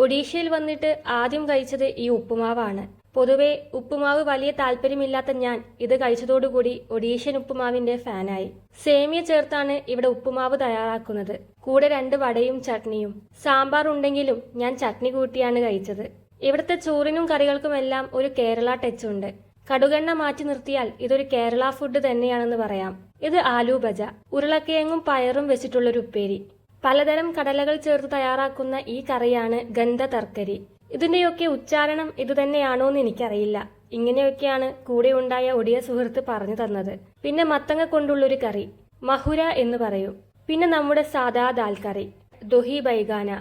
ഒഡീഷയിൽ വന്നിട്ട് ആദ്യം കഴിച്ചത് ഈ ഉപ്പുമാവാണ്. പൊതുവെ ഉപ്പുമാവ് വലിയ താല്പര്യമില്ലാത്ത ഞാൻ ഇത് കഴിച്ചതോടുകൂടി ഒഡീഷ്യൻ ഉപ്പുമാവിന്റെ ഫാനായി. സേമിയ ചേർത്താണ് ഇവിടെ ഉപ്പുമാവ് തയ്യാറാക്കുന്നത്. കൂടെ 2 വടയും ചട്നിയും. സാമ്പാർ ഉണ്ടെങ്കിലും ഞാൻ ചട്നി കൂട്ടിയാണ് കഴിച്ചത്. ഇവിടുത്തെ ചോറിനും കറികൾക്കുമെല്ലാം ഒരു കേരള ടച്ച് ഉണ്ട്. കടുകെണ്ണ മാറ്റി നിർത്തിയാൽ ഇതൊരു കേരള ഫുഡ് തന്നെയാണെന്ന് പറയാം. ഇത് ആലു ഭജ, ഉരുളക്കിഴങ്ങും പയറും വെച്ചിട്ടുള്ളൊരു ഉപ്പേരി. പലതരം കടലകൾ ചേർത്ത് തയ്യാറാക്കുന്ന ഈ കറിയാണ് ഗന്ധ തർക്കരി. ഇതിന്റെയൊക്കെ ഉച്ചാരണം ഇതുതന്നെയാണോന്ന് എനിക്കറിയില്ല. ഇങ്ങനെയൊക്കെയാണ് കൂടെ ഉണ്ടായ ഒടിയ സുഹൃത്ത് പറഞ്ഞു തന്നത്. പിന്നെ മത്തങ്ങ കൊണ്ടുള്ളൊരു കറി, മഹുര എന്ന് പറയും. പിന്നെ നമ്മുടെ സാദാ ദാൽ കറി, ദൊഹി ബൈഗാന.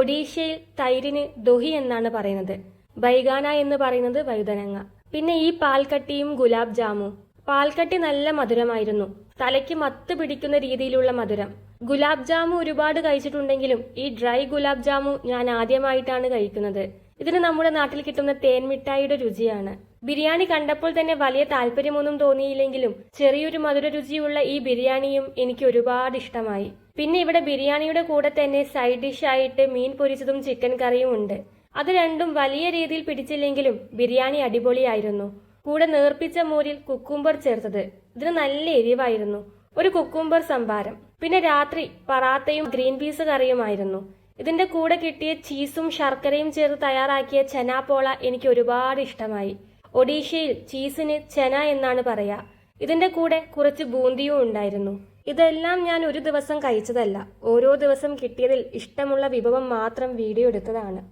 ഒഡീഷയിൽ തൈരിന് ദൊഹി എന്നാണ് പറയുന്നത്. ബൈഗാന എന്ന് പറയുന്നത് വഴുതനങ്ങ. പിന്നെ ഈ പാൽക്കട്ടിയും ഗുലാബ് ജാമും. പാൽക്കട്ടി നല്ല മധുരമായിരുന്നു, തലയ്ക്ക് മത്ത് പിടിക്കുന്ന രീതിയിലുള്ള മധുരം. ഗുലാബ് ജാമു ഒരുപാട് കഴിച്ചിട്ടുണ്ടെങ്കിലും ഈ ഡ്രൈ ഗുലാബ് ജാമു ഞാൻ ആദ്യമായിട്ടാണ് കഴിക്കുന്നത്. ഇതിന് നമ്മുടെ നാട്ടിൽ കിട്ടുന്ന തേൻ മിഠായിയുടെ രുചിയാണ്. ബിരിയാണി കണ്ടപ്പോൾ തന്നെ വലിയ താല്പര്യമൊന്നും തോന്നിയില്ലെങ്കിലും ചെറിയൊരു മധുര രുചിയുള്ള ഈ ബിരിയാണിയും എനിക്ക് ഒരുപാട് ഇഷ്ടമായി. പിന്നെ ഇവിടെ ബിരിയാണിയുടെ കൂടെ തന്നെ സൈഡ് ഡിഷ് ആയിട്ട് മീൻ പൊരിച്ചതും ചിക്കൻ കറിയും ഉണ്ട്. അത് രണ്ടും വലിയ രീതിയിൽ പിടിച്ചില്ലെങ്കിലും ബിരിയാണി അടിപൊളിയായിരുന്നു. കൂടെ നേർപ്പിച്ച മോരിൽ കുക്കുംബർ ചേർത്തത്, ഇതിന് നല്ല എരിവായിരുന്നു. ഒരു കുക്കുംബർ സംഭാരം. പിന്നെ രാത്രി പറാത്തയും ഗ്രീൻ പീസ് കറിയുമായിരുന്നു. ഇതിന്റെ കൂടെ കിട്ടിയ ചീസും ശർക്കരയും ചേർത്ത് തയ്യാറാക്കിയ ചന പോള എനിക്ക് ഒരുപാട് ഇഷ്ടമായി. ഒഡീഷയിൽ ചീസിന് ചന എന്നാണ് പറയാ. ഇതിന്റെ കൂടെ കുറച്ച് ബൂന്തിയും ഉണ്ടായിരുന്നു. ഇതെല്ലാം ഞാൻ ഒരു ദിവസം കഴിച്ചതല്ല, ഓരോ ദിവസം കിട്ടിയതിൽ ഇഷ്ടമുള്ള വിഭവം മാത്രം വീഡിയോ എടുത്തതാണ്.